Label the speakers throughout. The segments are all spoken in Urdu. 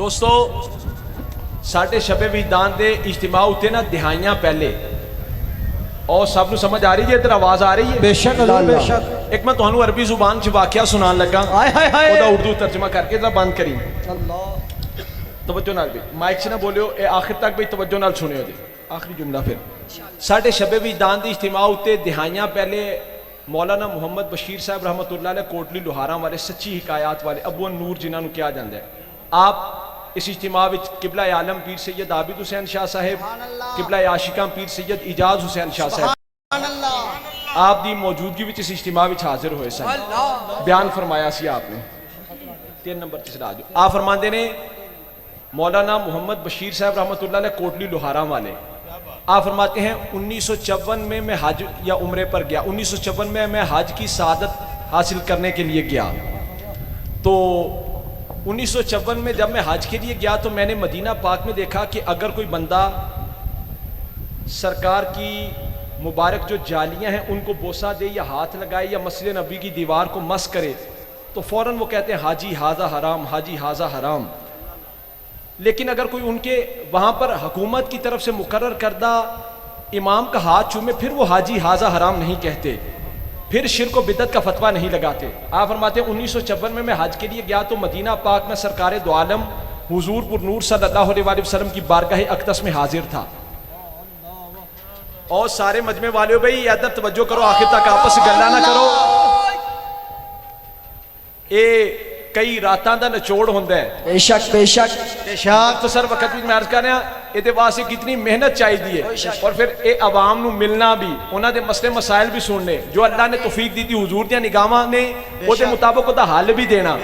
Speaker 1: دوستو ساڈے شبے وجدان دے اجتماع ہوتے نا دہائیاں پہلے اور سب نو سمجھ آ رہی ہے؟ ادھر آواز آ رہی ہے؟
Speaker 2: بے شک حضور بے شک.
Speaker 1: ایک میں تہانوں عربی زبان چ واقعہ سنان لگا، اودا اردو ترجمہ کر کے ذرا بند کریں. توجہ نال بھی مائک سے نہ بولیو، اے آخر تک بھی توجہ نال سنیو جی. آخری جملہ پھر ساڈے شبے وجدان دی اجتماع ہوتے دہائیاں پہلے مولانا محمد بشیر صاحب رحمۃ اللہ علیہ کوٹلی لوہاراں والے سچی حکایات والے ابو نور جنہاں نو کیا جاندا ہے، آپ اس اجتماع وچ قبلہ عالم پیر سید عابد حسین شاہ صاحب، قبلہ عاشقاں پیر سید اجاز حسین شاہ صاحب آپ دی موجودگی وچ اس اجتماع وچ حاضر ہوئے سن. بیان فرمایا سی آپ نے 3 نمبر چلا جو آپ فرماندے نے مولانا محمد بشیر صاحب رحمۃ اللہ علیہ کوٹلی لوہاراں والے، آپ فرماتے ہیں 1954 میں حج یا عمرے پر گیا. 1954 میں حج کی سعادت حاصل کرنے کے لیے گیا. تو 1954 میں جب میں حج کے لیے گیا تو میں نے مدینہ پاک میں دیکھا کہ اگر کوئی بندہ سرکار کی مبارک جو جالیاں ہیں ان کو بوسہ دے یا ہاتھ لگائے یا مسجد نبی کی دیوار کو مس کرے تو فوراً وہ کہتے ہیں حاجی ہاذا حرام، حاجی ہاذا حرام. لیکن اگر کوئی ان کے وہاں پر حکومت کی طرف سے مقرر کردہ امام کا ہاتھ چومے پھر وہ حاجی ہاذا حرام نہیں کہتے، پھر شرک و بدعت کا فتویٰ نہیں لگاتے. آپ فرماتے ہیں 1954 میں حج کے لیے گیا تو مدینہ پاک میں سرکار دو عالم حضور پر نور صلی اللہ علیہ وسلم کی بارگاہ اقدس میں حاضر تھا. اور سارے مجمع والے بھائی ادھر توجہ کرو، آخر تک آپس سے گلا نہ کرو. اے کئی راتاں دا نچوڑ ہوندا ہے.
Speaker 2: بے شک بے شک بے شک.
Speaker 1: تو سر وقت میں عرض کر رہا یہ دے واسطے کتنی محنت چاہیے اور پھر اے عوام نو ملنا بھی، انہاں دے مسئلے مسائل بھی سننے، جو اللہ نے توفیق دی تھی حضور دیاں نگاہاں نے او دے مطابق او دا حل بھی دینا.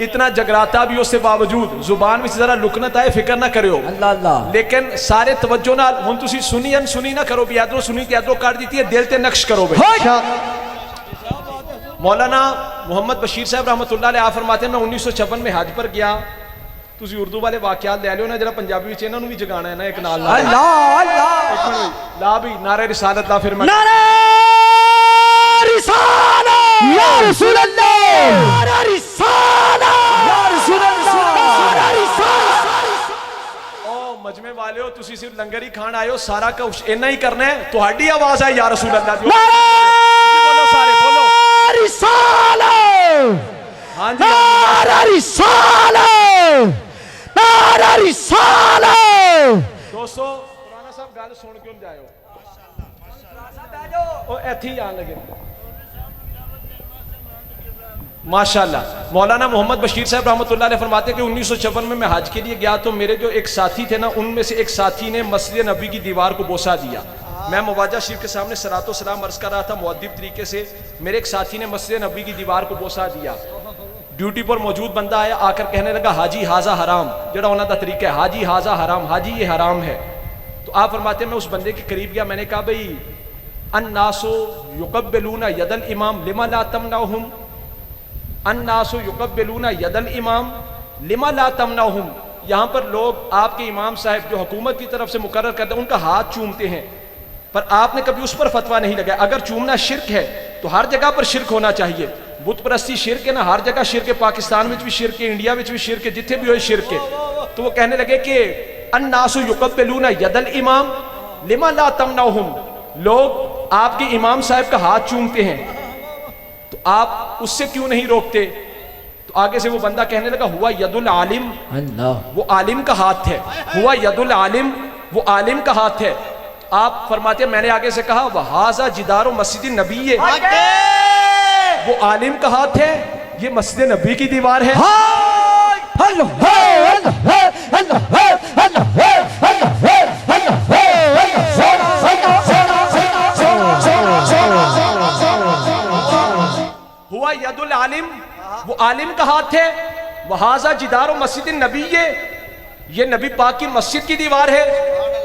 Speaker 1: اتنا جگراتا بھی اس سے باوجود زبان میں ذرا لکنت آئے فکر نہ کریو
Speaker 2: اللہ اللہ.
Speaker 1: لیکن سارے توجہ نال ہن تسی سنی ان سنی نہ کرو بھی ادھروں سنی تے ادھروں کر دیتی ہے، دل تے نقش کرو بھائی. مولانا محمد بشیر صاحب رحمۃ اللہ علیہ آپ فرماتے ہیں میں 1956 میں حج پر گیا. تسی اردو والے واقعات لے لیو نا، جڑا پنجابی وچ انہاں نو بھی جگانا ہے نا ایک نال نال.
Speaker 2: اللہ اللہ
Speaker 1: لا بھی نعرہ رسالت لا پھر میں
Speaker 2: نعرہ رسالت یا رسول اللہ، نعرہ رسالت یا رسول اللہ، نعرہ رسالت.
Speaker 1: او مجمع والے ہو تسی صرف لنگر ہی کھان آئے ہو، سارا کچھ اینا ہی کرنا ہے. تہاڈی آواز ہے یا رسول اللہ دی. بولو سارے بولو
Speaker 2: رسالت،
Speaker 1: ہاں جی
Speaker 2: نعرہ رسالت، نعرہ رسالت.
Speaker 1: دوستو قرآن صاحب گل سن کیوں جائے ہو او ایتھی ہی آن لگے. ماشاءاللہ مولانا محمد بشیر صاحب رحمۃ اللہ علیہ فرماتے کہ 1954 میں حج کے لیے گیا تو میرے جو ایک ساتھی تھے نا ان میں سے ایک ساتھی نے مسجد نبی کی دیوار کو بوسہ دیا. میں مواجہ شریف کے سامنے صلاۃ و سلام عرض کر رہا تھا مؤدب طریقے سے، میرے ایک ساتھی نے مسجد نبی کی دیوار کو بوسہ دیا. ڈیوٹی پر موجود بندہ آیا، آ کر کہنے لگا حاجی ہاذا حرام، جڑا انہاں دا طریقہ ہے حاجی ہاذا حرام، حاجی یہ حرام ہے. تو آپ فرماتے ہیں میں اس بندے کے قریب گیا، میں نے کہا بھئی الناس یقبلون ید الامام لما لا تمنعهم، الناس یقبلون ید الامام لما لا تمنعهم. یہاں پر لوگ آپ کے امام صاحب جو حکومت کی طرف سے مقرر کرتے ہیں ان کا ہاتھ چومتے ہیں، پر آپ نے کبھی اس پر فتویٰ نہیں لگایا. اگر چومنا شرک ہے تو ہر جگہ پر شرک ہونا چاہیے. بت پرستی شرک ہے نا، ہر جگہ شرک ہے، پاکستان میں بھی شرک ہے، انڈیا میں بھی شرک ہے، جتنے بھی ہوئے شرک ہے. تو وہ کہنے لگے کہ الناس یقبلون ید الامام لما لا تمنعهم، لوگ آپ کے امام صاحب کا ہاتھ چومتے ہیں تو آپ اس سے کیوں نہیں روکتے؟ تو آگے سے وہ بندہ کہنے لگا ہوا ید العالم،
Speaker 2: اللہ
Speaker 1: وہ عالم کا ہاتھ ہے، ہوا ید العالم، وہ عالم کا ہاتھ ہے. آپ فرماتے ہیں میں نے آگے سے کہا وہذا جدار مسجد نبی، وہ عالم کا ہاتھ ہے، یہ مسجد نبی کی دیوار ہے. ہوا ید العالم، وہ عالم کا ہاتھ ہے، وہذا جدار مسجد نبی، یہ نبی پاک کی مسجد کی دیوار ہے.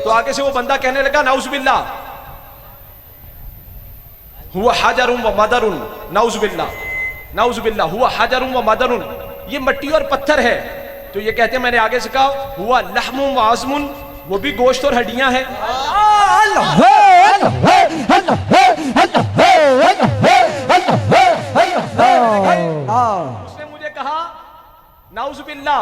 Speaker 1: تو آگے سے وہ بندہ کہنے لگا نعوذ باللہ ہوا حجر و مدر، نعوذ باللہ نعوذ باللہ ہوا حجر و مدر، یہ مٹی اور پتھر ہے. تو یہ کہتے ہیں میں نے آگے سے کہا ہوا لحم و عظم، وہ بھی گوشت اور ہڈیاں ہیں. اس نے مجھے کہا نعوذ باللہ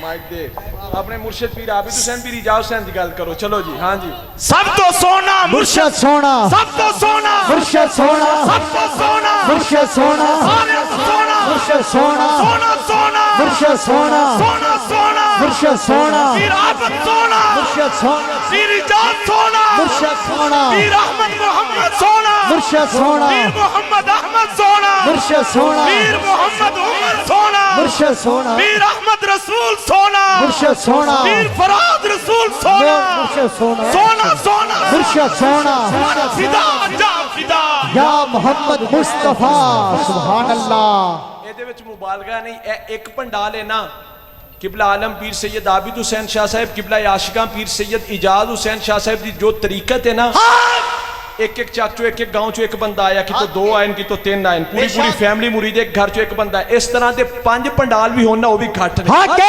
Speaker 1: مائک دے اپنے مرشد پیر عابد حسین پیر اجاز حسین دی گل کرو. چلو جی ہاں جی.
Speaker 3: سب تو سونا
Speaker 2: مرشد سونا
Speaker 3: سب تو سونا
Speaker 2: مرشد سونا
Speaker 3: سب تو سونا
Speaker 2: مرشد سونا
Speaker 3: سونا
Speaker 2: مرشد سونا
Speaker 3: سونا سونا
Speaker 2: مرشد سونا
Speaker 3: سونا سونا
Speaker 2: مرشد سونا
Speaker 3: پیر عابد سونا
Speaker 2: مرشد سونا
Speaker 3: پیر اجاز سونا
Speaker 2: مرشد سونا
Speaker 3: پیر احمد محمد سونا
Speaker 2: مرشد سونا
Speaker 3: پیر محمد احمد سونا
Speaker 2: مرشد سونا
Speaker 3: پیر محمد عمر سونا
Speaker 2: مرشد سونا
Speaker 3: پیر احمد رسول سونا
Speaker 2: مرشد سونا
Speaker 3: پیر فراد رسول سونا
Speaker 2: مرشد سونا
Speaker 3: سونا سونا
Speaker 2: مرشد سونا
Speaker 3: فدا جا فدا
Speaker 2: یا محمد مصطفیٰ سبحان اللہ.
Speaker 1: ਇਹਦੇ ਵਿੱਚ ਮੁਬਾਲਗਾ ਨਹੀਂ. ਇਹ ਇੱਕ ਪੰਡਾਲ ਹੈ ਨਾ. قبلہ عالم پیر سید عابد حسین شاہ صاحب, قبلہ عاشقاں پیر سید اجاز حسین شاہ صاحب دی جو طریقت ہے نا, ایک ایک چاک چو ایک ایک گاؤں چو ایک بندہ آیا, کی تو دو آئین کی تو تین آئین, پوری پوری فیملی مرید ایک گھر چو ایک بندہ ہے. اس طرح دے 5 پنڈال بھی ہونا وہ بھی گھٹ نہیں.
Speaker 2: حق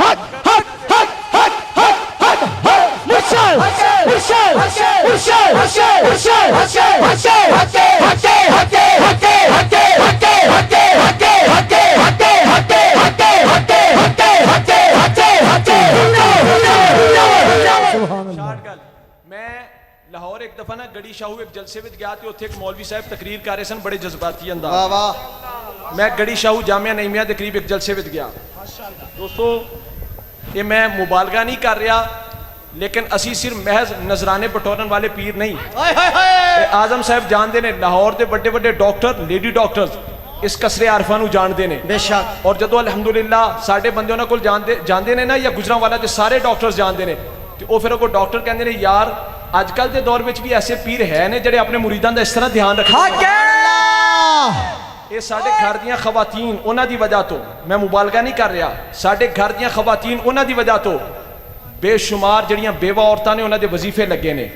Speaker 2: حق حق حق حق حق حق حق مرشد مرشد مرشد مرشد مرشد مرشد
Speaker 1: میں لاہور ایک دفعہ نا گڑی شاہو ایک جلسے وچ گیا تے اوتھے ایک مولوی صاحب تقریر کر رہے سن بڑے جذباتی انداز. میں گڑی شاہو جامعہ نعیمیہ دے قریب ایک جلسے وچ گیا. دوستو یہ میں مبالغہ نہیں کر رہا, لیکن اسی صرف محض نذرانے بٹورن والے پیر نہیں. اعظم صاحب جاندے نے لاہور دے بڑے بڑے ڈاکٹر لیڈی ڈاکٹرز اس قصرے عارفاں نو جاندے نے بے شک. اور جدو الحمدللہ ساڈے بندیاں کول جاندے نے نا, یا گجراں والا دے سارے ڈاکٹرز جاندے نے, تے او پھر کو ڈاکٹر کہندے نے یار اج کل دے دور وچ بھی ایسے پیر ہے نے جڑے اپنے مریداں دا اس طرح دھیان رکھدے. یہ ساڈے گھر دیاں خواتین انہاں دی وجہ تو, میں مبالغہ نہیں کر رہا, ساڈے گھر دیاں خواتین انہاں دی وجہ تو بے شمار جڑیاں بیوہ عورتاں نے انہاں دے وظیفے لگے نے,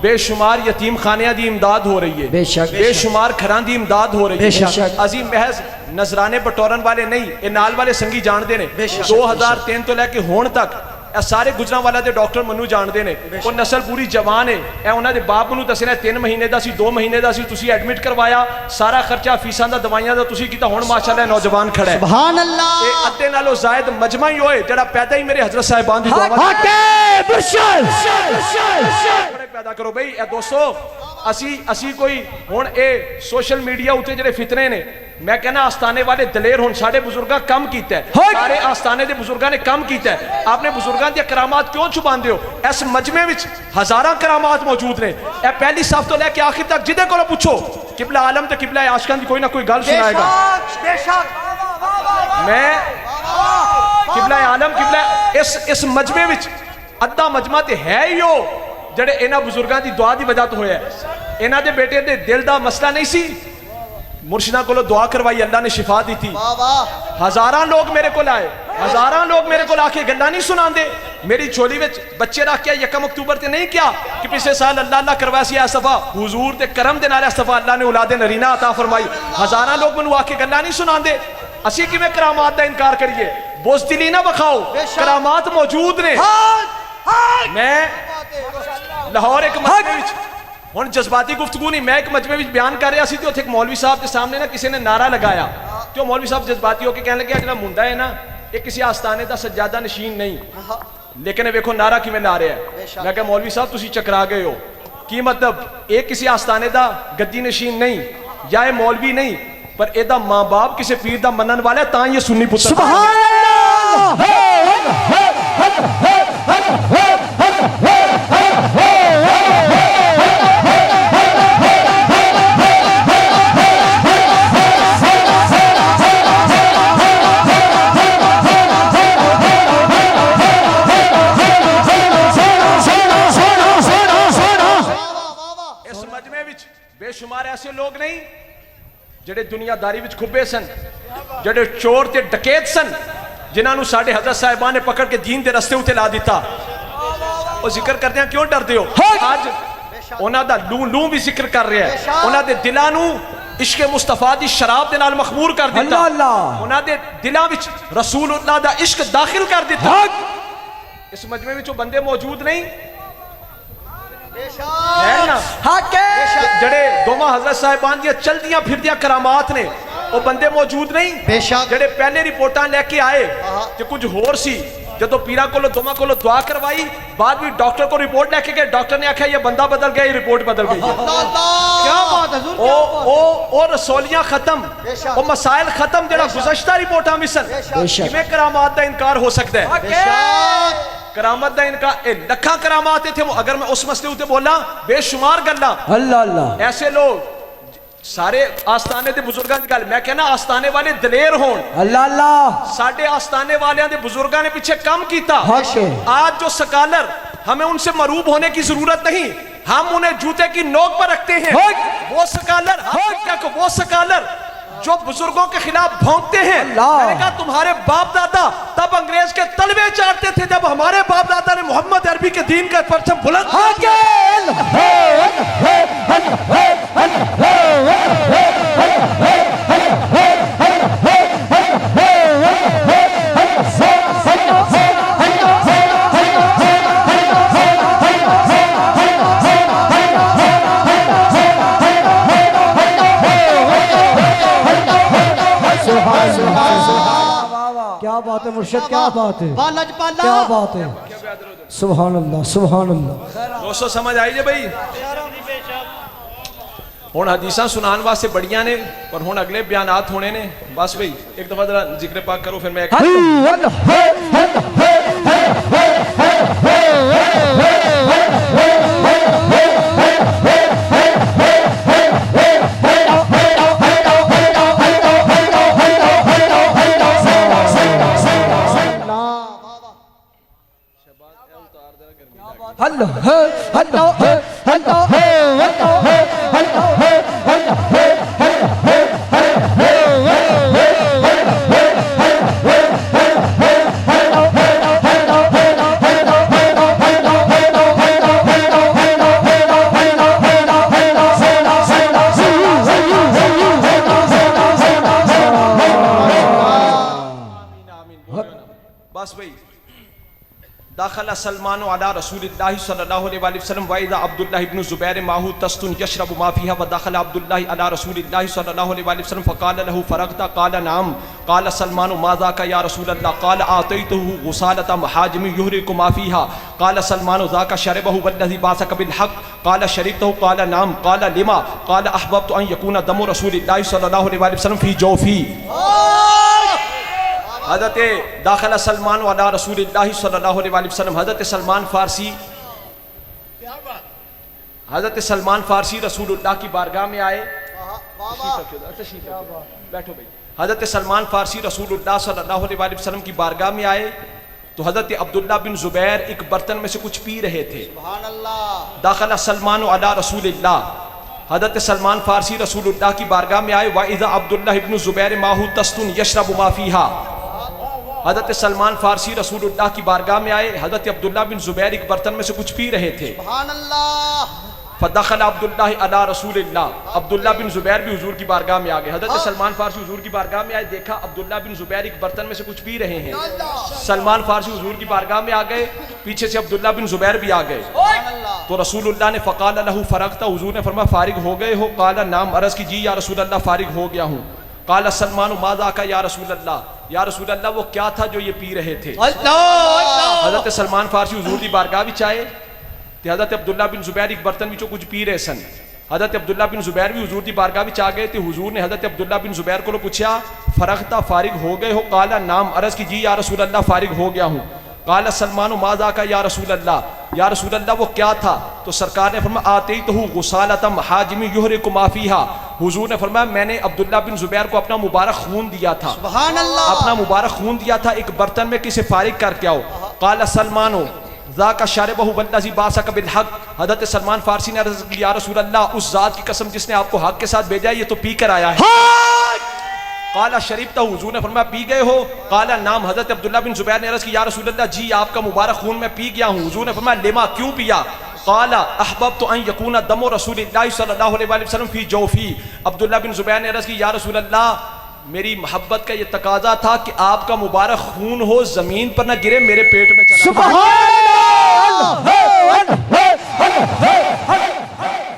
Speaker 1: بے شمار یتیم خانیاں دی امداد ہو رہی ہے, بے شمار گھراں دی امداد ہو رہی ہے. عظیم محض نذرانے بٹورن والے نہیں, اے نال والے سنگی جاندے نے. 2003 تو لے کے ہون تک اے سارے گجراں والا دے ڈاکٹر منو جاندے نے. او نسل پوری جوان ہے. اے انہاں دے باپ منو دسنا 3 مہینے دا سی 2 مہینے دا سی, تسی ایڈمٹ کروایا, سارا خرچہ فیساں دا دوائیاں دا تسی کیتا, ہن ماشاءاللہ نوجوان کھڑا ہے.
Speaker 2: سبحان اللہ.
Speaker 1: اے ادے نالوں زائد مجمع ہی ہوئے جڑا پیدا ہی میرے حضرت صاحبان دی دعا
Speaker 2: حق مرشد
Speaker 1: بڑے پیدا کرو بھئی. اے دوستو اسی کوئی ہن اے سوشل میڈیا اُتے جڑے فتنے نے, میں کہنا آستانے والے دلیر ہن ساڈے بزرگاں کم کیتا ہے, سارے آستانے دے بزرگاں نے کم کیتا ہے. آپ نے بزرگاں دی کرامات کیوں چھپاندے ہو؟ اس مجمع وچ ہزاراں کرامات موجود نے. اے پہلی صف تو لے کے آخر تک جدے کولوں پوچھو قبلہ عالم تے قبلہ عاشقاں دی کوئی نہ کوئی گل سنائے گا. میں قبلہ عالم قبلہ اس مجمع وچ ادھا مجمع تے ہے ہی ہو جڑے انہاں بزرگاں دی دعا دی وجہ تو ہویا ہے. انہاں دے بیٹے دے دل دا مسئلہ نہیں سی, مرشداں کولوں دعا کروائی, اللہ نے شفا دی تھی. ہزاراں لوگ میرے کول آئے, ہزاراں لوگ میرے کول آ کے گلاں نہیں سناندے. میری جھولی وچ بچے رکھ کے 1 اکتوبر تے نہیں کیا کہ پچھلے سال اللہ اللہ کروایا سی اس دفعہ حضور دے کرم دے نال اس دفعہ اللہ نے اولاد نرینہ عطا فرمائی. ہزاراں لوگ منو آ کے گلاں نہیں سناندے. اسی کیویں کرامات دا انکار کریے؟ بزدلی نہ بکھاؤ, کرامات موجود نے. میں لاہور ایک مجمع وچ ہن جذباتی گفتگو نہیں, میں ایک مجمع وچ بیان کر رہا سی تے اوتھے ایک مولوی صاحب دے سامنے نا کسی نے نعرہ لگایا, تے او مولوی صاحب جذباتی ہو کے کہنے لگے جڑا منڈا ہے نا یہ کسی آستانے دا سجادہ نشین نہیں, لیکن ویکھو نعرہ کیویں لا رہا ہے. میں کہ مولوی صاحب تسی چکرا گئے ہو. کی مطلب؟ ایک کسی آستانے دا گدی نشین نہیں یا اے مولوی نہیں, پر اے دا ماں باپ کسی پیر دا منن والا ہے تاں یہ سنی پتر.
Speaker 2: سبحان اللہ.
Speaker 1: بے شمار ایسے لوگ نہیں جڑے دنیا داری وچ کھبے سن, جڑے چور تے ڈکیت سن, جنہاں نو ساڈے حضرت صاحبان نے پکڑ کے دین دے رستے اتے لا دیتا. او ذکر کردے ہیں کیوں ڈردے ہو؟ آج انہاں دا لوں بھی ذکر کر رہے ہیں, انہاں دے دلاں نو عشق مصطفیٰ دی شراب دے نال مخمور کر دیتا, انہاں دے دلاں وچ رسول اللہ دا عشق داخل کر دیتا. اس مجمع وچ بندے موجود نہیں جڑے دوواں حضرت صاحبان دی چلدیاں پھردیاں کرامات نے, وہ بندے موجود نہیں
Speaker 2: بے شک
Speaker 1: جڑے پہلے رپورٹاں لے کے آئے کہ کچھ ہور سی جدو پیرا کو دوما کو دعا کروائی بعد بھی ڈاکٹر کو رپورٹ لے کے گئے ڈاکٹر نے آکھا یہ بندہ بدل گیا یہ رپورٹ بدل گئی ہے
Speaker 2: کیا بات ہے حضور کیا بات
Speaker 1: او رسولیاں ختم او مسائل ختم جڑا گزشتہ رپورٹاں مثل میں کرامات دا انکار ہو سکتا ہے
Speaker 2: بے شک
Speaker 1: کرامت دا انکار لکھاں کرامات تھے اگر میں اس مسئلے ہوتے بولا بے شمار گلاں
Speaker 2: اللہ اللہ
Speaker 1: ایسے لوگ سارے آستانے دے بزرگاں دی گل میں کہنا آستانے والے دلیر ہون
Speaker 2: اللہ اللہ
Speaker 1: ساڑھے آستانے والیاں دے بزرگاں نے پیچھے کم کیتا
Speaker 2: حق ہے
Speaker 1: آج جو سکالر ہمیں ان سے مروب ہونے کی ضرورت نہیں ہم انہیں جوتے کی نوک پر رکھتے ہیں وہ سکالر وہ سکالر جو بزرگوں کے خلاف بھونکتے ہیں میں نے کہا تمہارے باپ دادا تب انگریز کے تلوے چاٹتے تھے جب ہمارے باپ دادا نے محمد عربی کے دین کا پرچم بلند
Speaker 2: کیا بات ہے مرشد کیا بات ہے کیا بات ہے سبحان اللہ سبحان اللہ
Speaker 1: دوستو سمجھ آئی جے بھئی ہون حدیثاں سنان واسے بڑیاں نے اور ہون اگلے بیانات ہونے نے بس بھئی ایک دفعہ ذرا ذکر پاک کرو پھر میں ایک بس بھئی داخل سلمان علی رسول اللہ صلی اللہ علیہ وسلم وَإِذَا عبداللہ ابن زبیر ماہو تستن یشرب ما فیہا وداخل عبداللہ علی رسول اللہ صلی اللہ علیہ وسلم فقال له فرغتا قال نعم قال سلمان ما ذاك یا رسول اللہ قال آتیته غسالة محاجم یحرق ما فیہا قال سلمان ذاك شربه والذی باسک بالحق قال شربته قال نعم قال لما قال احببت ان یکون دم رسول اللہ صلی اللہ علیہ وسلم فی جوفی حضرت داخل سلمان علی رسول اللہ صلی اللہ علیہ وسلم حضرت سلمان فارسی رسول اللہ کی بارگاہ میں آئے بیٹھو بھئی حضرت سلمان فارسی رسول اللہ صلی اللہ علیہ وسلم کی بارگاہ میں آئے تو حضرت عبداللہ بن زبیر ایک برتن میں سے کچھ پی رہے تھے داخل سلمان علی رسول اللہ حضرت سلمان فارسی رسول اللہ کی بارگاہ میں آئے وَإِذَا عبداللہ ابن زبیر ماہو تستن یشرب ما فیہا حضرت سلمان فارسی رسول اللہ کی بارگاہ میں آئے حضرت عبداللہ بن زبیر ایک برتن میں سے کچھ پی رہے تھے فدخل عبداللہ علی رسول اللہ عبداللہ بن زبیر بھی حضور کی بارگاہ میں آگئے حضرت سلمان فارسی حضور کی بارگاہ میں آئے دیکھا عبداللہ بن زبیر ایک برتن میں سے کچھ پی رہے ہیں سلمان فارسی حضور کی بارگاہ میں آگئے پیچھے سے عبداللہ بن زبیر بھی آگئے تو رسول اللہ نے فقال له فرغتا حضور نے فرمایا فارغ ہو گئے ہو قال نام عرض کی جی یا رسول اللہ فارغ ہو گیا ہوں قال سلمان ما ذاک یا رسول اللہ یا رسول اللہ وہ کیا تھا جو یہ پی رہے تھے حضرت سلمان فارسی حضور دی بارگاہ وچ آئے تے حضرت عبداللہ بن زبیر ایک برتن وچوں کچھ پی رہے سن حضرت عبداللہ بن زبیر بھی حضور دی بارگاہ وچ آ گئے تے حضور نے حضرت عبداللہ بن زبیر کو پوچھا فرغتا فارغ ہو گئے ہو قال نام عرض کی جی یا رسول اللہ فارغ ہو گیا ہوں قال سلمان ما ذاک یا رسول اللہ یا رسول اللہ وہ کیا تھا تو سرکار نے فرمایا آتیتہ غسالۃ محاجم یحرق ما فیہا حضور نے فرمایا میں نے عبداللہ بن زبیر کو اپنا مبارک خون دیا تھا
Speaker 2: سبحان اللہ
Speaker 1: اپنا مبارک خون دیا تھا ایک برتن میں کسے فارغ کر کے آؤ قال سلمان ذاک شاربہ والذی باسک بالحق حضرت سلمان فارسی نے عرض کیا یا رسول اللہ اس ذات کی قسم جس نے آپ کو حق کے ساتھ بھیجا ہے یہ تو پی کر آیا ہے قال شریبتہ حضور نے فرمایا پی گئے ہو قال نام حضرت عبداللہ بن زبیر نے عرض کی یا رسول اللہ جی آپ کا مبارک خون میں پی گیا ہوں حضور نے فرمایا لما کیوں پیا قال احببت ان یکون دم رسول اللہ صلی اللہ علیہ وسلم فی جوفی عبداللہ بن زبیر نے عرض کی یا رسول اللہ میری محبت کا یہ تقاضا تھا کہ آپ کا مبارک خون ہو زمین پر نہ گرے میرے پیٹ میں چلا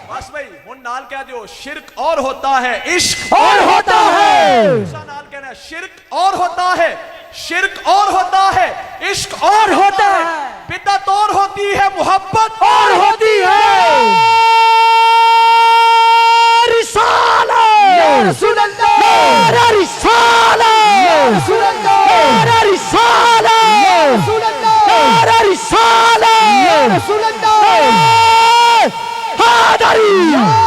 Speaker 1: بس بھائی ہن نال کہہ دیو بولو شرک اور ہوتا ہے عشق
Speaker 2: اور ہوتا ہے
Speaker 1: نال کہنا ہے شرک اور ہوتا ہے شرک اور ہوتا ہے عشق
Speaker 2: اور ہوتا ہے
Speaker 1: بدعت اور ہوتی ہے محبت
Speaker 2: اور ہوتی ہے رسالت یا رسول اللہ میرا رسالت یا رسول اللہ میرا رسالت یا رسول اللہ میرا رسالت یا رسول اللہ حیدری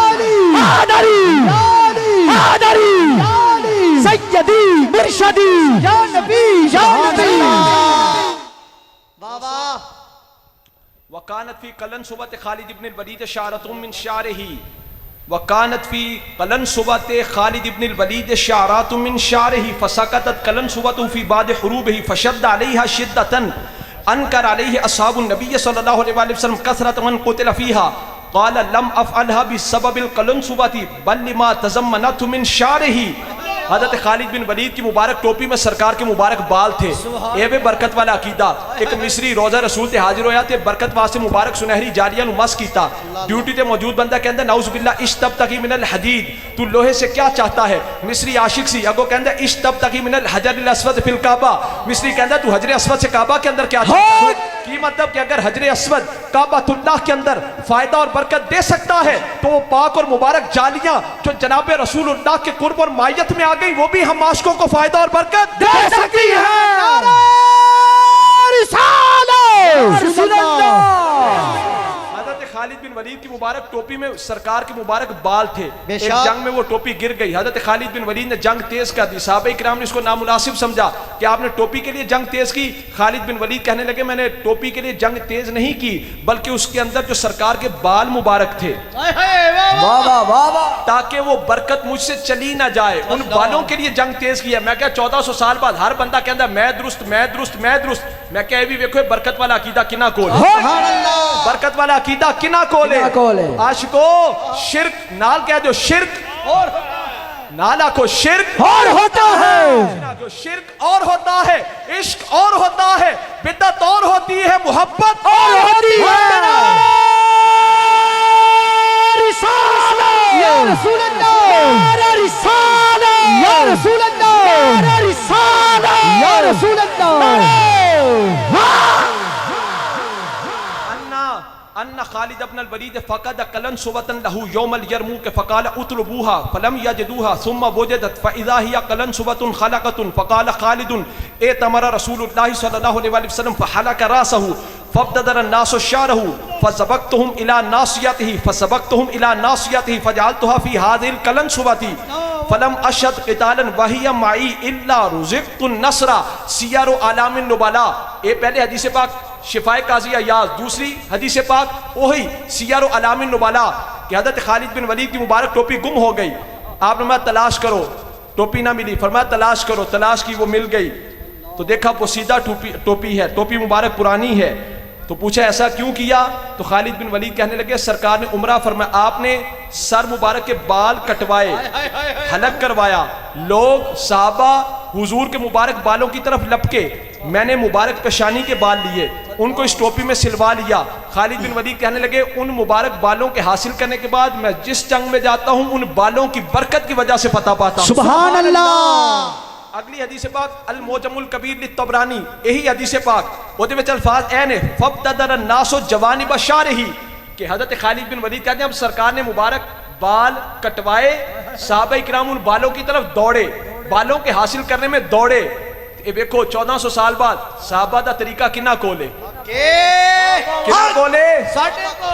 Speaker 2: حیدری حیدری سیدی مرشدی یا نبی یا نبی بابا
Speaker 1: وکانت فی قلن صبت خالد ابن الولید شعرۃ من شعرہ وکانت فی قلن صبت خالد ابن الولید شعرات من شعرہ فسقطت قلن صبت فی بعد حروبہ فشد علیہا شدۃ انکر علیہ اصحاب النبی صلی اللہ علیہ وسلم کثرت من قتل فیہا قال لم افعلها بسبب القلنسوۃ بل لما تضمنت من شعرہ حضرت خالد بن ولید کی مبارک ٹوپی میں سرکار کے مبارک بال تھے اے بے برکت والا عقیدہ ایک مصری روزہ رسول تے حاضر ہویا تے برکت واسطے مبارک سنہری جاریہ نو مس کیتا ڈیوٹی تے موجود بندہ کہندا نعوذ باللہ اشتبتغی من الحدید تو لوہے سے کیا چاہتا ہے مصری عاشق سی اگو کہندا اشتبتغی من الحجر الاسود فی الکعبہ مصری کہندا تو حجر اسود سے کعبہ کے اندر کیا چاہتا ہے کی مطلب کہ اگر حجر اسود کعبۃ اللہ کے اندر فائدہ اور برکت دے سکتا ہے تو وہ پاک اور مبارک جالیاں جو جناب رسول اللہ کے قرب اور مائیت میں آ گئی وہ بھی ہم عاشقوں کو فائدہ اور برکت
Speaker 2: دے سکتی ہے رسالت رسول اللہ
Speaker 1: حضرت خالد بن ولید کی مبارک ٹوپی میں سرکار کے مبارک بال تھے ایک جنگ میں وہ ٹوپی گر گئی حضرت خالد بن ولید نے جنگ تیز کر دی صحابہ کرام نے اس کو نامناسب سمجھا کہ آپ نے ٹوپی کے لیے جنگ تیز کی خالد بن ولید کہنے لگے میں نے ٹوپی کے لیے جنگ تیز نہیں کی بلکہ اس کے اندر جو سرکار کے بال مبارک تھے تاکہ وہ برکت مجھ سے چلی نہ جائے ان بالوں کے لیے جنگ تیز کی ہے میں کہا 1400 سال بعد ہر بندہ کہندا میں درست میں درست میں درست میں کہا بھی دیکھو برکت والا عقیدہ کنا کول برکت والا عقیدہ کنا کول ہے عاشقو شرک نال کہہ دو شرک اور نالا کو شرک
Speaker 2: اور ہوتا ہے
Speaker 1: شرک اور ہوتا ہے عشق اور ہوتا ہے بدعت اور ہوتی ہے محبت
Speaker 2: اور ہوتی ہے رسالت یا رسول اللہ میرا رسالت یا رسول اللہ میرا رسالت یا رسول اللہ
Speaker 1: ان خالد ابن الولید فقد قلنسوۃ له يوم اليرموك فقال اطلبوها فلم يجدوها ثم وجدت فاذا هي قلنسوۃ خلقة فقال خالد ائتمر رسول الله صلى الله عليه وسلم فحلق راسه فابتدر الناس شعره فسبقتهم الى ناصيته فجعلتها في هذه القلنسوۃ فلم اشهد قتالا وهي معي الا رزقت النصر سیر اعلام النبلاء یہ پہلے حدیث پاک شفائے قاضی ایاز دوسری حدیث پاک وہی سیر اعلام النبلاء کہ حضرت خالد بن ولید کی مبارک ٹوپی گم ہو گئی آپ نے فرمایا تلاش کرو ٹوپی نہ ملی فرمایا تلاش کرو تلاش کی وہ مل گئی تو دیکھا پوسیدہ ٹوپی ہے ٹوپی مبارک پرانی ہے تو پوچھا ایسا کیوں کیا تو خالد بن ولید کہنے لگے سرکار نے عمرہ فرمایا آپ نے سر مبارک کے بال کٹوائے حلق کروایا لوگ صحابہ حضور کے مبارک بالوں کی طرف لپکے میں نے مبارک پیشانی کے بال لیے ان کو اس ٹوپی میں سلوا لیا خالد بن ولید کہنے لگے ان مبارک بالوں کے حاصل کرنے کے بعد میں جس جنگ میں جاتا ہوں ان بالوں کی برکت کی وجہ سے فتح پاتا ہوں
Speaker 2: سبحان اللہ
Speaker 1: اگلی حدیث پاک المعجم الکبیر للطبرانی یہی حدیث پاک وہ دے وچ الفاظ این فابتدر الناس جوانب شعرہ کہ حضرت خالد بن ولید کہتے ہیں اب سرکار نے مبارک بال کٹوائے صحابہ اکرام ان بالوں کی طرف دوڑے بالوں کے حاصل کرنے میں دوڑے یہ دیکھو 1400 سال بعد صحابہ دا طریقہ کنا کولے کنا کولے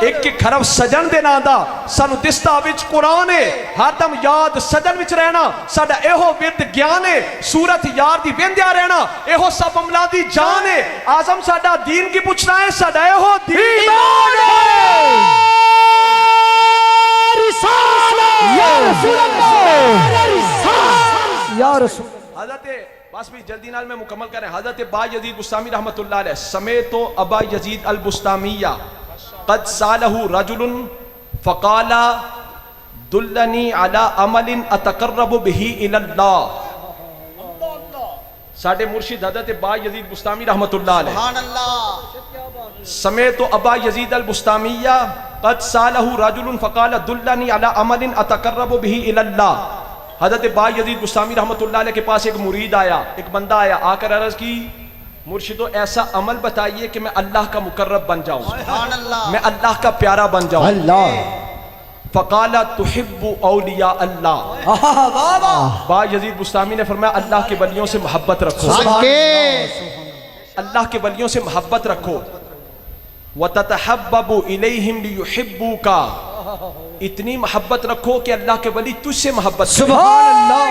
Speaker 1: ایک کھرب سجن دے نادا سانو دستا وچ قرآن ہے ہر دم یاد سجن وچ رہنا ساڈا ایہو ورد گیان ہے سورت یار دی ویندیا رہنا ایہو سب عملاں دی جان ہے اعظم ساڈا دین کی پوچھنا ہے ساڈا ایہو دین
Speaker 2: ایمان ہے رسالت یا رسول اللہ رسالت یا رسول
Speaker 1: حضرت بس بھی جلدی نال میں مکمل کریں حضرت با یزید بستامی رحمت اللہ علیہ سمیت ابا یزید البستامیہ قد سالہ رجل فقال دلنی علی عمل اتقرب به الی اللہ ساڑھے مرشد حضرت با یزید بستامی رحمت اللہ علیہ سمیت ابا یزید البستامیہ قد سالہ رجل فقال دلنی علی عمل اتقرب به الی اللہ. حضرت با یزید بستامی رحمۃ اللہ علیہ کے پاس ایک مرید آیا، ایک بندہ آیا، آ کر عرض کی مرشدو ایسا عمل بتائیے کہ میں اللہ کا مقرب بن جاؤں، میں اللہ کا پیارا بن جاؤں.
Speaker 2: اللہ
Speaker 1: فقال تحب اولیاء اللہ. با یزید بستامی نے فرمایا اللہ کے ولیوں سے محبت رکھو، اللہ کے ولیوں سے محبت رکھو. وَتَتَحَبَّبُ إِلَيْهِمْ لِيُحِبُّوكَ، اتنی محبت رکھو کہ اللہ کے ولی تجھ سے محبت کریں.
Speaker 2: سبحان اللہ.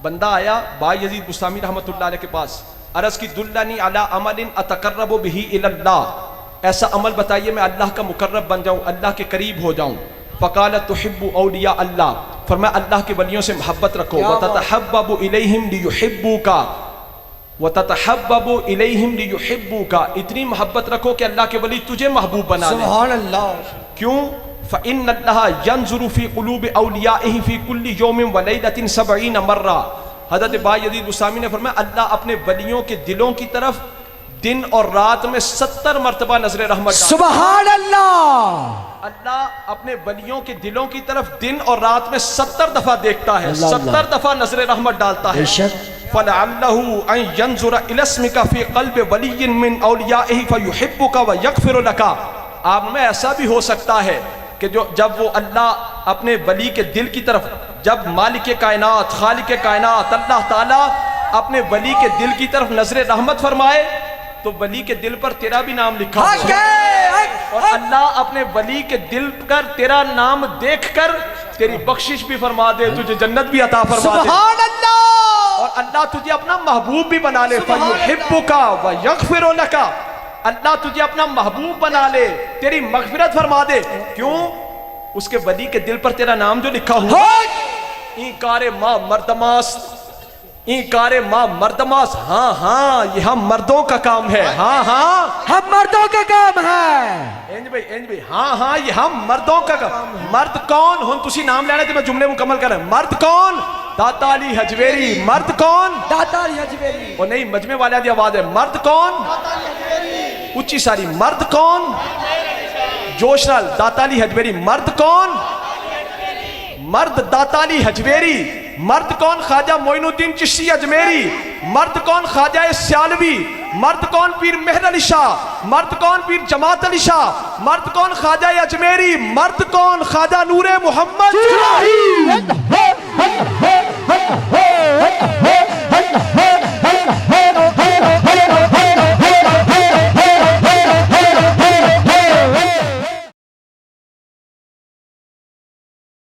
Speaker 1: بندہ آیا با یزید بستامی رحمۃ اللہ علیہ کے پاس، عرض کی دلنی علی عمل اتقرب به الی اللہ، ایسا عمل بتائیے میں اللہ کا مقرب بن جاؤں، اللہ کے قریب ہو جاؤں. فقال تحب اولیاء اللہ، فرمایا اللہ کے ولیوں سے محبت رکھو. وتتحبب الیہم لیحبوک، وتتحبب الیہم لیحبوک، اتنی محبت رکھو کہ اللہ کے ولی تجھے محبوب بنا لیں.
Speaker 2: سبحان اللہ.
Speaker 1: کیوں؟ فإن اللہ ینظر فی قلوب اولیائہ فی کل یوم ولیلۃ 70 مرہ. حضرت با یزید بستامی نے فرمایا اللہ اپنے ولیوں کے دلوں کی طرف دن اور رات میں 70 مرتبہ نظر رحمت ڈالتا ہے.
Speaker 2: سبحان اللہ.
Speaker 1: اللہ اپنے ولیوں کے دلوں کی طرف دن اور رات میں 70 دفعہ دیکھتا ہے،
Speaker 2: اللہ
Speaker 1: 70 دفعہ نظر رحمت ڈالتا ہے.
Speaker 2: بے شک.
Speaker 1: فَلَعَلَّهُ أَن يَنظُرَ إِلَى اسْمِكَ فِي قَلْبِ وَلِيٍّ مِّنْ أَوْلِيَائِهِ فَيُحِبُّكَ وَيَغْفِرُ لَكَ. آپ میں ایسا بھی ہو سکتا ہے کہ جب وہ اللہ اپنے ولی کے دل کی طرف، جب مالک کائنات خالق کائنات اللہ تعالیٰ اپنے ولی کے دل کی طرف نظر رحمت فرمائے تو ولی کے دل پر تیرا بھی نام لکھا ہوا ہے، اور اللہ اپنے ولی کے دل پر تیرا نام دیکھ کر تیری بخشش بھی فرما دے، تجھے جنت بھی عطا فرما دے،
Speaker 2: سبحان اللہ.
Speaker 1: اور اللہ تجھے اپنا محبوب بھی بنا لے. فَيُحِبُّكَ وَيَغْفِرُ لَكَ، اللہ تجھے اپنا محبوب بنا لے، تیری مغفرت فرما دے. کیوں؟ اس کے ولی کے دل پر تیرا نام جو لکھا ہوا اینکار ما مردماس، اینکار ما مردماس. ہاں ہاں یہ ہم مردوں کا کام ہے. ہاں ہاں
Speaker 2: ہم مردوں کا کام ہے.
Speaker 1: انج بھائی ہاں ہاں یہ ہم مردوں کا کام. مرد کون ہن تسی نام لینا تے میں جملے مکمل کر رہا. مرد کون؟ داتا علی حجویری. مرد کون؟
Speaker 2: داتا علی حجویری.
Speaker 1: وہ نہیں مجمع والے دی آواز ہے. مرد کون؟ اچھی ساری. مرد کون؟ جوش نال. داتا علی حجویری. مرد کون؟ مرد داتا علی حجویری. مرد کون؟ خواجہ معین الدین چشتی اجمیری. مرد کون؟ خواجہ سیالوی. مرد کون؟ پیر مہر علی شاہ. مرد کون؟ پیر جماعت علی شاہ. مرد کون؟ خواجہ اجمیری. مرد کون؟ خواجہ نور محمد.